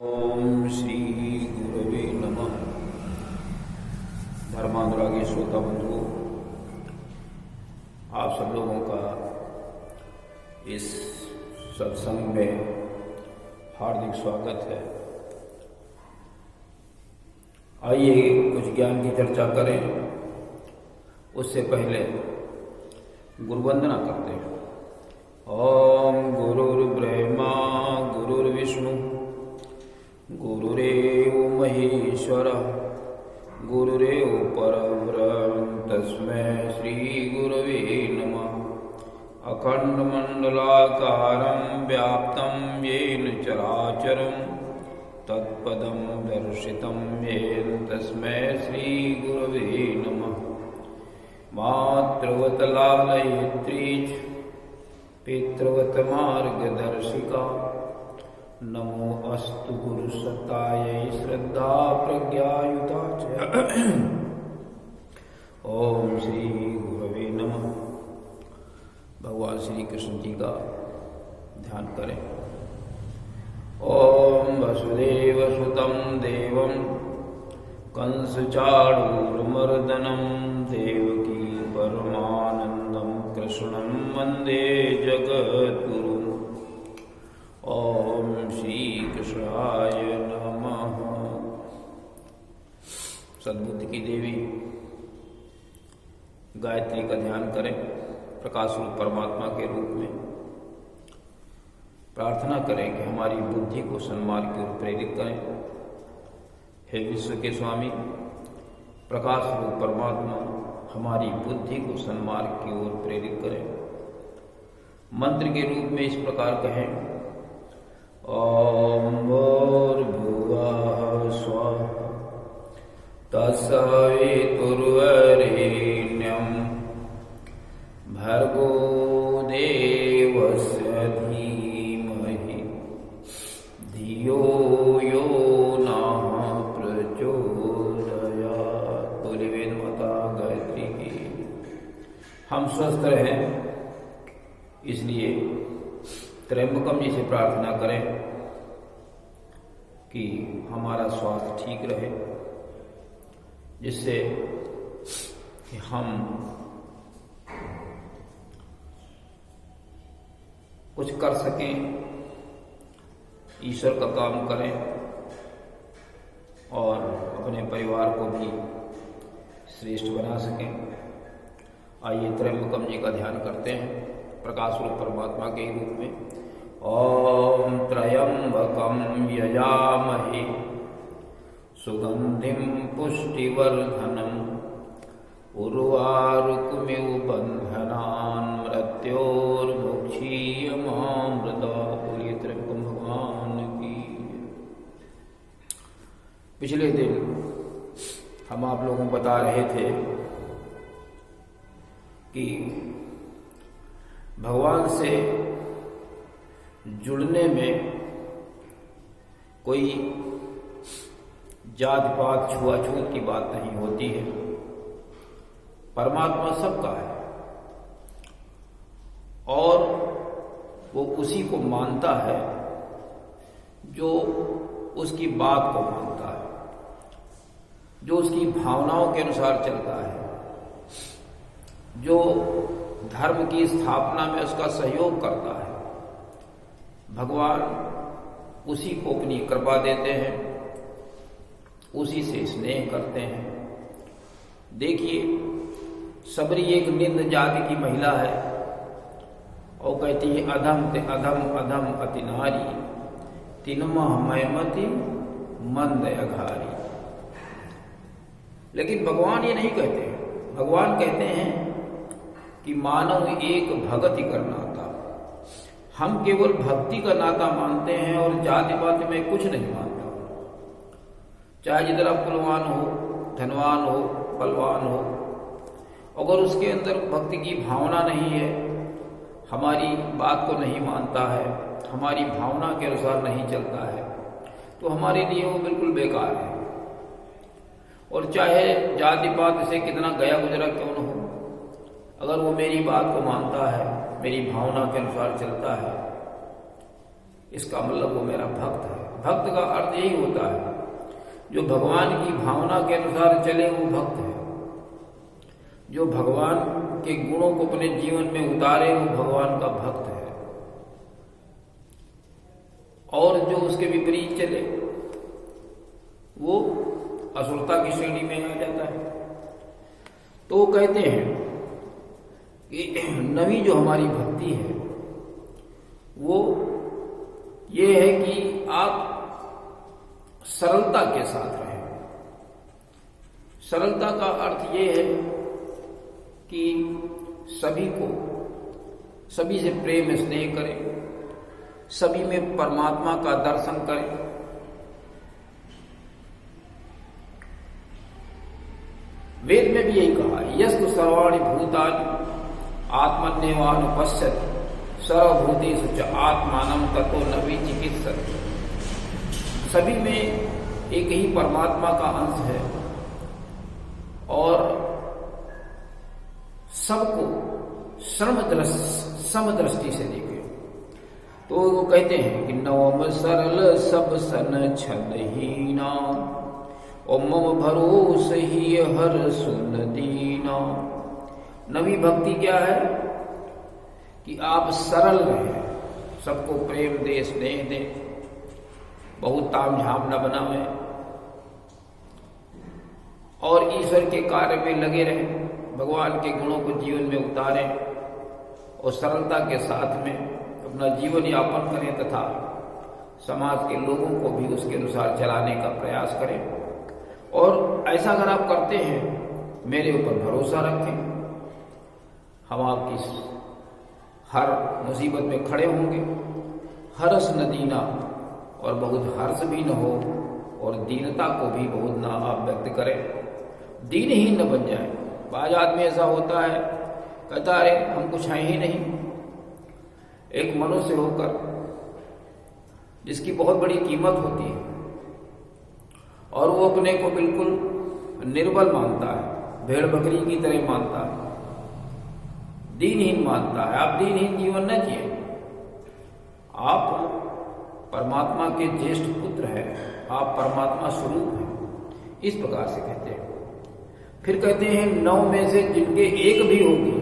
ओम श्री गुरवे नमः। धर्मानुरागी श्रोता बंधुओं, आप सब लोगों का इस सत्संग में हार्दिक स्वागत है। आइए कुछ ज्ञान की चर्चा करें। उससे पहले गुरुवंदना करते हैं। ओम गुरुर्ब्रह्मा गुरुर्विष्णु गुरुरेव महेश्वर गुरुरेव परब्रह्म तस्मै श्री गुरवे नमः। अखंडमंडलाकारं व्याप्तं येन चराचरं तत्पदं दर्शितं येन तस्मै श्री गुरवे नमः। मातृवत लालयित्री पितृवत मार्गदर्शिका नमो अस्तु गुरुसत्तायै श्रद्धा प्रज्ञायुता च। ओम श्री गुरवे नमः। भगवान श्री कृष्ण जी का ध्यान करें। ओम वसुदेव सुतं देवं कंसचाणूरमर्दनं देवकी परमानन्दं कृष्णं वन्दे जगद्गुरुम्। ओम श्री कृष्णाय नमः। सद्बुद्धि की देवी गायत्री का ध्यान करें। प्रकाश रूप परमात्मा के रूप में प्रार्थना करें कि हमारी बुद्धि को सन्मार्ग की ओर प्रेरित करें। हे विश्व के स्वामी प्रकाश रूप परमात्मा, हमारी बुद्धि को सन्मार्ग की ओर प्रेरित करें। मंत्र के रूप में इस प्रकार कहें। ओम भूर्भुवः स्वः तत्सवितुर्वरेण्यं भर्गो देवस्य धीमहि धियो यो नः प्रचोदयात्। बोले वेद माता गायत्री की। हम स्वस्थ रहें, इसलिए त्र्यंबकम जी से प्रार्थना करें कि हमारा स्वास्थ्य ठीक रहे, जिससे कि हम कुछ कर सकें, ईश्वर का काम करें और अपने परिवार को भी श्रेष्ठ बना सकें। आइए त्र्यंबकम जी का ध्यान करते हैं प्रकाश रूप परमात्मा के रूप में। ओम त्र्यंबकं यजामहे सुगंधिं पुष्टिवर्धनम् उर्वारुकमिव बन्धनान् मृत्योर्मुक्षीयमामृतात्। बोलिए त्र्यंबकं भगवान की। पिछले दिन हम आप लोगों को बता रहे थे कि भगवान से जुड़ने में कोई जात पात छुआछूत की बात नहीं होती है। परमात्मा सबका है और वो उसी को मानता है जो उसकी बात को मानता है, जो उसकी भावनाओं के अनुसार चलता है, जो धर्म की स्थापना में उसका सहयोग करता है। भगवान उसी को अपनी कृपा देते हैं, उसी से स्नेह करते हैं। देखिए, सबरी एक निम्न जाति की महिला है और कहती है अधम ते अधम अधम अति नारी तिनमह मैमति मंद अघारी। लेकिन भगवान ये नहीं कहते। भगवान कहते हैं कि मानव एक भगति कर नाता। हम केवल भक्ति का नाता मानते हैं और जाति पाति में कुछ नहीं मानता। चाहे जितना कुलवान हो, धनवान हो, बलवान हो, अगर उसके अंदर भक्ति की भावना नहीं है, हमारी बात को नहीं मानता है, हमारी भावना के अनुसार नहीं चलता है, तो हमारे लिए वो बिल्कुल बेकार है। और चाहे जाति पात से कितना गया गुजरा क्यों न हो, अगर वो मेरी बात को मानता है, मेरी भावना के अनुसार चलता है, इसका मतलब वो मेरा भक्त है। भक्त का अर्थ यही होता है, जो भगवान की भावना के अनुसार चले वो भक्त है, जो भगवान के गुणों को अपने जीवन में उतारे वो भगवान का भक्त है, और जो उसके विपरीत चले वो असुरता की श्रेणी में आ जाता है। तो वो कहते हैं कि नवी जो हमारी भक्ति है वो ये है कि आप सरलता के साथ रहें। सरलता का अर्थ ये है कि सभी से प्रेम स्नेह करें, सभी में परमात्मा का दर्शन करें। वेद में भी यही कहा, यस्तु सर्वाणि भूतानि आत्मन्येवानुपश्यति सर्वभूतेषु च आत्मानं ततो न विचिकित्सति। सभी में एक ही परमात्मा का अंश है और सबको समदृष्टि से देखे। तो वो कहते हैं कि नवम सरल सब सन छलहीना और मम भरोस ही हर सुन दीना। नवी भक्ति क्या है कि आप सरल रहें, सबको प्रेम दे, स्नेह दे, बहुत तामझाम न बनावें और ईश्वर के कार्य में लगे रहें, भगवान के गुणों को जीवन में उतारें और सरलता के साथ में अपना जीवन यापन करें तथा समाज के लोगों को भी उसके अनुसार चलाने का प्रयास करें। और ऐसा अगर आप करते हैं, मेरे ऊपर भरोसा रखें, हम आपकी हर मुसीबत में खड़े होंगे। हर्ष न दीना, और बहुत हर्ष भी न हो और दीनता को भी बहुत ना आप व्यक्त करें, दीनहीन न बन जाए। बाज आदमी ऐसा होता है, कहता अरे हम कुछ हैं ही नहीं। एक मनुष्य होकर जिसकी बहुत बड़ी कीमत होती है और वो अपने को बिल्कुल निर्बल मानता है, भेड़ बकरी की तरह मानता है, दीनहीन मानता है। आप दीनहीन जीवन न जिए, आप परमात्मा के ज्येष्ठ पुत्र हैं, आप परमात्मा स्वरूप हैं, इस प्रकार से कहते हैं। फिर कहते हैं 9 में से जिनके एक भी होगी,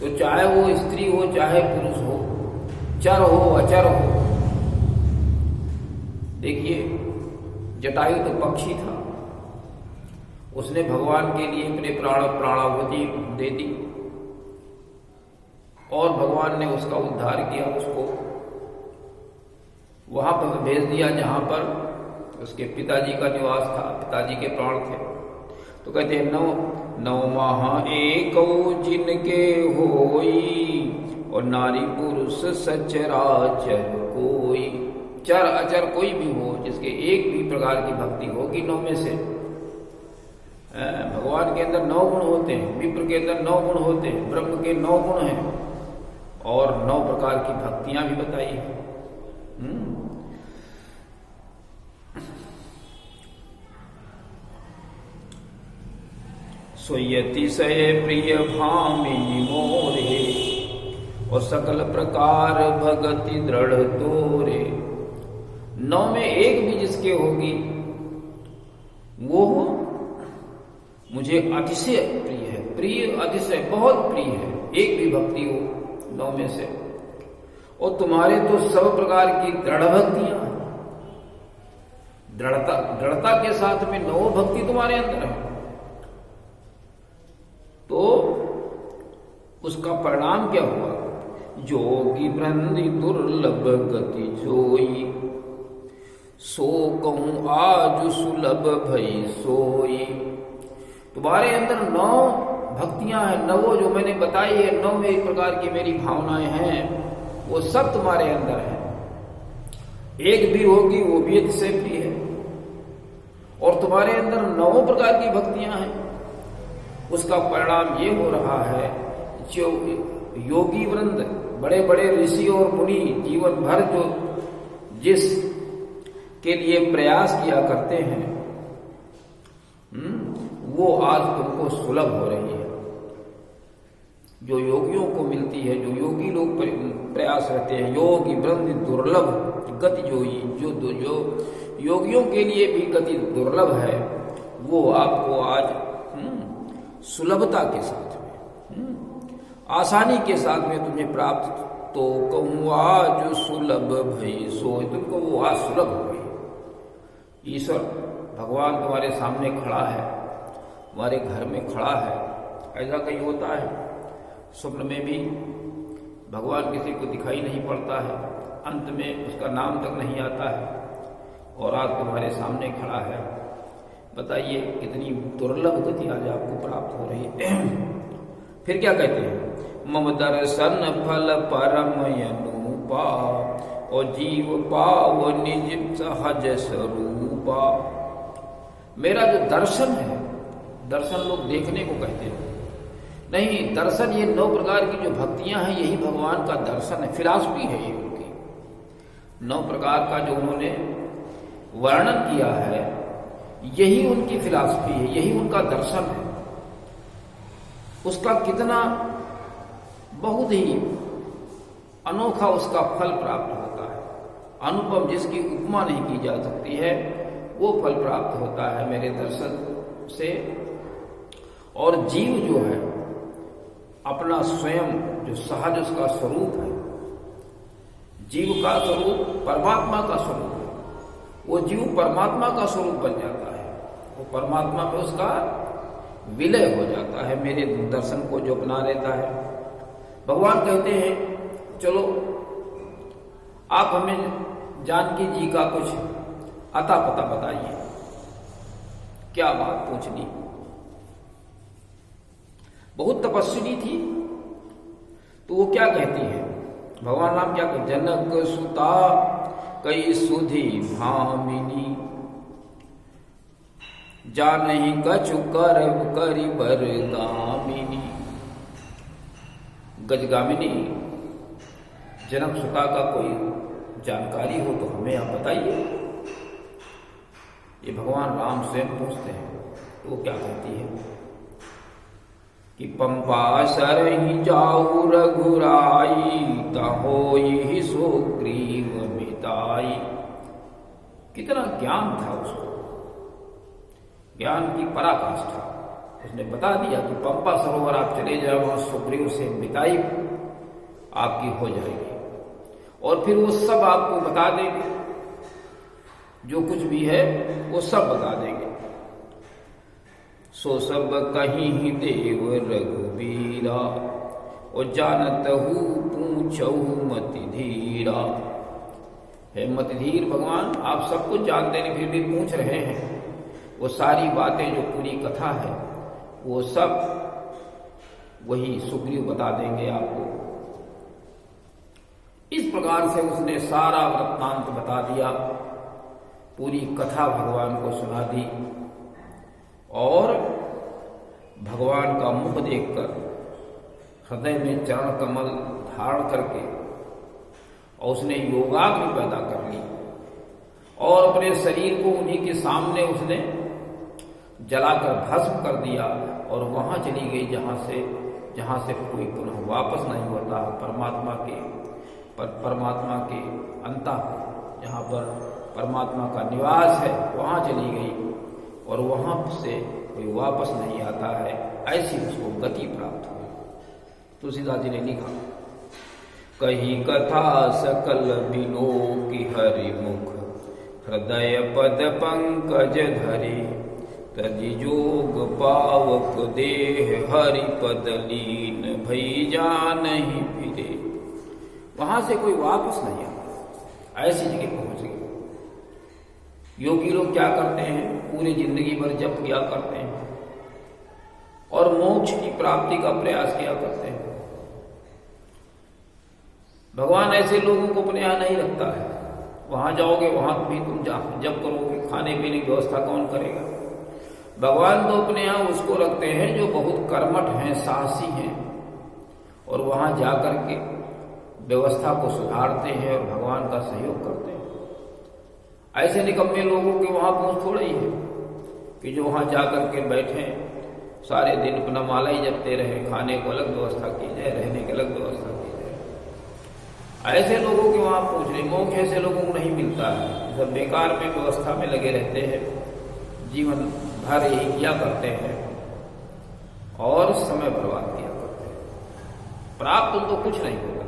तो चाहे वो स्त्री हो चाहे पुरुष हो, चर हो अचर हो। देखिए जटायु तो पक्षी था, उसने भगवान के लिए अपने प्राणाहुति दे दी और भगवान ने उसका उद्धार किया, उसको वहां पर भेज दिया जहां पर उसके पिताजी का निवास था, पिताजी के प्राण थे। तो कहते हैं 9 महा एको जिनके होई और नारी पुरुष सचराचर कोई। चर अचर कोई भी हो जिसके एक भी प्रकार की भक्ति होगी 9 में से। भगवान के अंदर 9 गुण होते हैं, विप्र के अंदर 9 गुण होते हैं, ब्रह्म के 9 गुण हैं और 9 प्रकार की भक्तियां भी बताई हैं। सोयतिशय प्रिय भामिनी मोरे और सकल प्रकार भगति दृढ़ तोरे। 9 में एक भी जिसके होगी वो मुझे अतिशय प्रिय है। प्रिय अतिशय बहुत प्रिय है, एक भी भक्ति हो 9 में से। और तुम्हारे तो सब प्रकार की दृढ़ भक्तियां, दृढ़ता के साथ में 9 भक्ति तुम्हारे अंदर है, तो उसका परिणाम क्या हुआ? जोगी वृंदि दुर्लभ गति जोई, सो कहूं आज सुलभ भई सोई। तुम्हारे अंदर 9 भक्तियां हैं, 9 जो मैंने बताई है, 9 में एक प्रकार की मेरी भावनाएं हैं, वो सब तुम्हारे अंदर है। एक भी होगी वो भी अतिशय प्रिय है। और तुम्हारे अंदर 9 प्रकार की भक्तियां हैं, उसका परिणाम ये हो रहा है, जो योगी वृंद, बड़े बड़े ऋषि और मुनि जीवन भर जो जिस के लिए प्रयास किया करते हैं, वो आज तुमको सुलभ हो रही है। जो योगियों को मिलती है, जो योगी लोग प्रयास करते हैं, योगी वृंद दुर्लभ गति जो योगियों के लिए भी गति दुर्लभ है, वो आपको आज सुलभता के साथ में, आसानी के साथ में तुम्हें प्राप्त। तो कहूँ आज सुलभ भई सोई, तुमको वो आज सुलभ हो गई। ईश्वर भगवान तुम्हारे सामने खड़ा है, तुम्हारे घर में खड़ा है। ऐसा कहीं होता है? स्वप्न में भी भगवान किसी को दिखाई नहीं पड़ता है, अंत में उसका नाम तक नहीं आता है, और आज तुम्हारे सामने खड़ा है। बताइए कितनी दुर्लभ गति आज आपको प्राप्त हो रही है। फिर क्या कहते हैं? मम दर्शन फल परम अनुपा, और जीव पाव निज सहज स्वरूपा। मेरा जो दर्शन है, दर्शन लोग देखने को कहते हैं, नहीं, दर्शन ये 9 प्रकार की जो भक्तियां हैं, यही भगवान का दर्शन है, फिलॉसफी है ये उनकी। 9 प्रकार का जो उन्होंने वर्णन किया है, यही उनकी फिलॉसफी है, यही उनका दर्शन है। उसका कितना बहुत ही अनोखा उसका फल प्राप्त होता है, अनुपम, जिसकी उपमा नहीं की जा सकती है, वो फल प्राप्त होता है मेरे दर्शन से। और जीव जो है अपना स्वयं जो सहज उसका स्वरूप है, जीव का स्वरूप परमात्मा का स्वरूप है, वो जीव परमात्मा का स्वरूप बन जाता है, वो परमात्मा में उसका विलय हो जाता है मेरे दर्शन को जो अपना लेता है। भगवान कहते हैं चलो आप हमें जानकी जी का कुछ अता पता बताइए, क्या बात पूछनी। बहुत तपस्विनी थी, तो वो क्या कहती है? भगवान राम क्या कहते? जनक सुता कई सुधी भामिनी, जानहि कछु करब करि बरगामिनी। गजगामिनी, जनक सुता का कोई जानकारी हो तो हमें आप बताइए। ये भगवान राम स्वयं पूछते हैं। तो वो क्या कहती है कि पंपा सरहि जाऊ रघुराई, तहोई सुग्रीव मिताई। कितना ज्ञान था उसको, ज्ञान की पराकाष्ठा। उसने बता दिया कि पंपा सरोवर आप चले जाओ, वहां सुग्रीव से मिताई आपकी हो जाएगी, और फिर वो सब आपको बता देंगे, जो कुछ भी है वो सब बता देंगे। सो सब कहीं देव रघुबीरा, और जानत हूँ पूछऊ मति धीरा। हे मति धीर भगवान, आप सब कुछ जानते हैं फिर भी पूछ रहे हैं। वो सारी बातें जो पूरी कथा है वो सब वही सुग्रीव बता देंगे आपको। इस प्रकार से उसने सारा वृत्तांत बता दिया, पूरी कथा भगवान को सुना दी, और भगवान का मुख देखकर हृदय में चरण कमल धारण करके और उसने योगाग्नि पैदा कर ली, और अपने शरीर को उन्हीं के सामने उसने जलाकर भस्म कर दिया, और वहां चली गई जहां से कोई पुनः वापस नहीं होता, परमात्मा के अंतः, जहां पर परमात्मा का निवास है, वहां चली गई, और वहां से कोई वापस नहीं आता है। ऐसी उसको गति प्राप्त हुई। तुलसीदास जी ने लिखा, कही कथा सकल बिलो की हरि मुख, हृदय पद पंकज धरे, तदि जोग पावक देह हरि पद लीन, भई जानहि फिरे। वहां से कोई वापस नहीं आता, ऐसी जगह पहुंच गए। योगी लोग क्या करते हैं? पूरी जिंदगी भर जप किया करते हैं और मोक्ष की प्राप्ति का प्रयास किया करते हैं। भगवान ऐसे लोगों को अपने यहां नहीं रखता है। वहां जाओगे, वहां भी तुम जप करोगे, खाने पीने की व्यवस्था कौन करेगा? भगवान तो अपने यहां उसको रखते हैं जो बहुत कर्मठ हैं, साहसी हैं, और वहां जाकर के व्यवस्था को सुधारते हैं और भगवान का सहयोग करते हैं। ऐसे निकम्मे लोगों के वहां पहुंच थोड़ा ही है कि जो वहां जाकर के बैठे सारे दिन अपना माला ही जपते रहे, खाने को अलग व्यवस्था की जाए, रहने की अलग व्यवस्था की जाए। ऐसे लोगों के वहां पूछ रहे, मोक्ष ऐसे लोगों को नहीं मिलता है, सब बेकार में व्यवस्था में लगे रहते हैं, जीवन भर यही किया करते हैं और समय बर्बाद किया करते हैं, प्राप्त उनको कुछ नहीं होगा।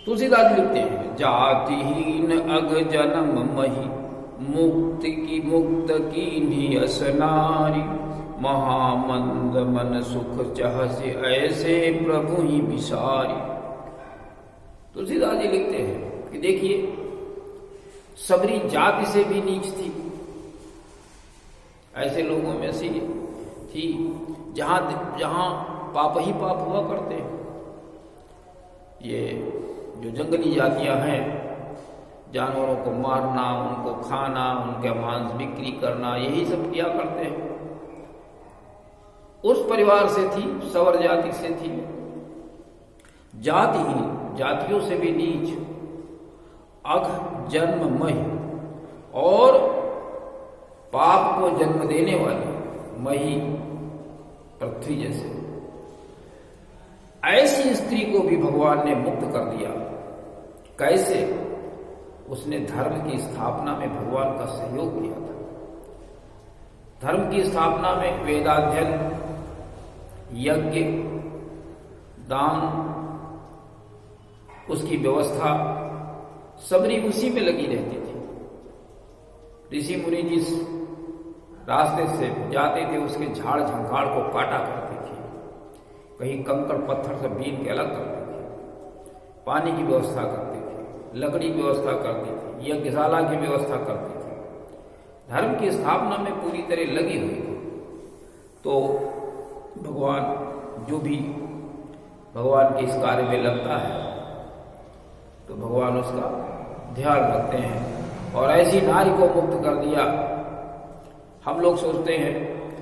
तुलसीदास लिखते हैं, जातिहीन अग जन्म मही मुक्त की असनारी, महामंद मन सुख चाहसे ऐसे प्रभु ही विसारी। तुलसीदास जी लिखते हैं कि देखिए, सबरी जाति से भी नीच थी, ऐसे लोगों में से थी जहां पाप ही पाप हुआ करते हैं। ये जो जंगली जातियां हैं, जानवरों को मारना, उनको खाना, उनके मांस बिक्री करना, यही सब किया करते हैं। उस परिवार से थी, सवर जाति से थी। जाति ही जातियों से भी नीच, अघ जन्ममयी, और पाप को जन्म देने वाली, मही पृथ्वी जैसे, ऐसी स्त्री को भी भगवान ने मुक्त कर दिया। कैसे? उसने धर्म की स्थापना में भगवान का सहयोग किया था। धर्म की स्थापना में वेदाध्ययन, यज्ञ, दान, उसकी व्यवस्था, सबरी उसी में लगी रहती थी। ऋषि मुनि जिस रास्ते से जाते थे उसके झाड़ झंखाड़ को काटा करती थी, कहीं कंकड़ पत्थर से बीन के अलग करती थी, पानी की व्यवस्था करती थी, लकड़ी की व्यवस्था करती थी, यज्ञशाला की व्यवस्था करती थी, धर्म की स्थापना में पूरी तरह लगी हुई थी। तो भगवान जो भी भगवान के इस कार्य में लगता है तो भगवान उसका ध्यान रखते हैं और ऐसी नारी को मुक्त कर दिया। हम लोग सोचते हैं,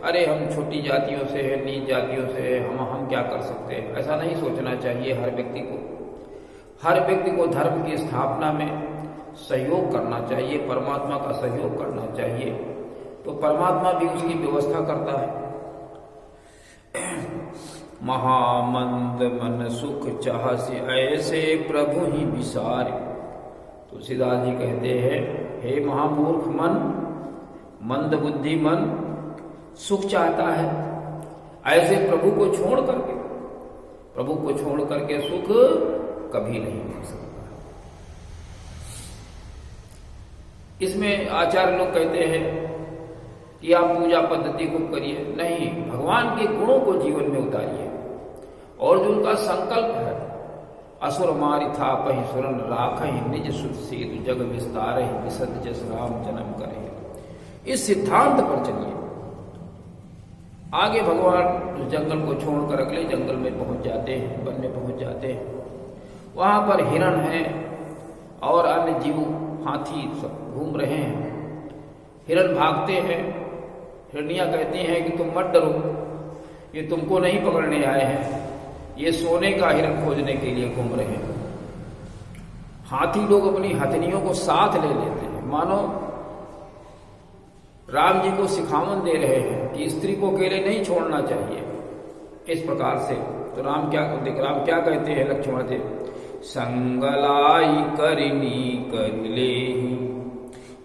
अरे हम छोटी जातियों से हैं, नीच जातियों से हैं, हम क्या कर सकते हैं। ऐसा नहीं सोचना चाहिए। हर व्यक्ति को धर्म की स्थापना में सहयोग करना चाहिए, परमात्मा का सहयोग करना चाहिए, तो परमात्मा भी उसकी व्यवस्था करता है। महामंद मन सुख चाहसे ऐसे प्रभु ही विसारे। तुलसीदास जी कहते हैं, हे महामूर्ख मन, मंद बुद्धि मन सुख चाहता है, ऐसे प्रभु को छोड़ करके सुख कभी नहीं मिल सकता। इसमें आचार्य लोग कहते हैं कि आप पूजा पद्धति को करिए, नहीं, भगवान के गुणों को जीवन में उतारिए और जो उनका संकल्प है, असुर मारि था पहि सुरन राखहि, निज सुध सेतु जग विस्तारहि, विशद जस राम जन्म करे, इस सिद्धांत पर चलिए। आगे भगवान जंगल को छोड़कर अगले जंगल में पहुंच जाते हैं, वन में पहुंच जाते हैं। वहां पर हिरण है और अन्य जीव, हाथी सब घूम रहे हैं। हिरण भागते हैं, हिरनियां कहती हैं कि तुम मत डरो, ये तुमको नहीं पकड़ने आए हैं, ये सोने का हिरण खोजने के लिए घूम रहे हैं। हाथी लोग अपनी हथनियों को साथ ले लेते हैं, मानो राम जी को सिखावन दे रहे हैं कि स्त्री को अकेले नहीं छोड़ना चाहिए। इस प्रकार से तो राम क्या कहते हैं लक्ष्मण से, संगलाई करनी कर ले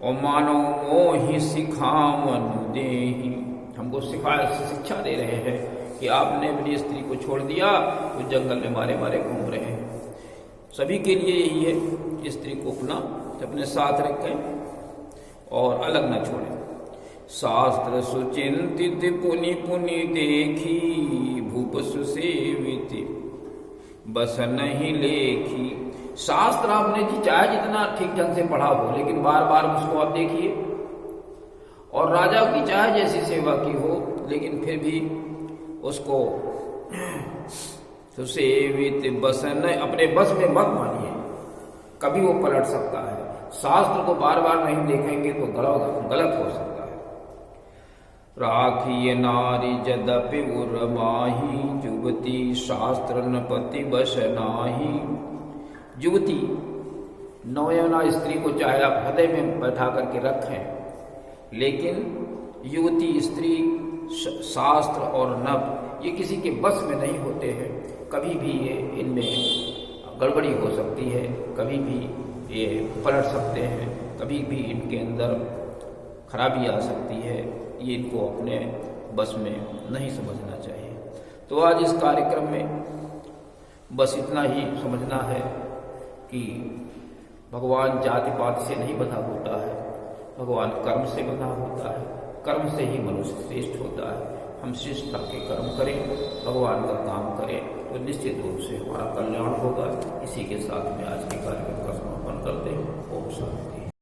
और मानो मोहि सिखावन देहि। हमको शिक्षा दे रहे हैं कि आपने अपनी स्त्री को छोड़ दिया तो जंगल में मारे घूम रहे हैं। सभी के लिए यही है, स्त्री को अपने साथ रखें और अलग न छोड़ें। शास्त्र सुचिंतित पुनि पुनि देखी, भूप सुसेवित बस नहीं लेखी। शास्त्र आपने चाहे जितना ठीक ढंग से पढ़ा हो, लेकिन बार बार उसको आप देखिए, और राजा की चाहे जैसी सेवा की हो, लेकिन फिर भी उसको सुसेवित बस न, अपने बस में मत मानिए, कभी वो पलट सकता है। शास्त्र को बार बार नहीं देखेंगे तो गलत हो सकता है। राखिय नारी जदपि उर माही, जुगती शास्त्र न पति बस नाही। युवती, नवयौवना स्त्री को चाहे आप हृदय में बैठा करके रखें, लेकिन युवती, स्त्री, शास्त्र और नव, ये किसी के बस में नहीं होते हैं। कभी भी ये इनमें गड़बड़ी हो सकती है, कभी भी ये पलट सकते हैं, कभी भी इनके अंदर खराबी आ सकती है। ये इनको अपने बस में नहीं समझना चाहिए। तो आज इस कार्यक्रम में बस इतना ही समझना है कि भगवान जाति पात से नहीं बना होता है, भगवान कर्म से बना होता है। कर्म से ही मनुष्य श्रेष्ठ होता है। हम श्रेष्ठता के कर्म करें, भगवान का काम करें तो निश्चित रूप से हमारा कल्याण होगा। इसी के साथ में आज के कार्यक्रम का समापन करते हैं। ओम शांति।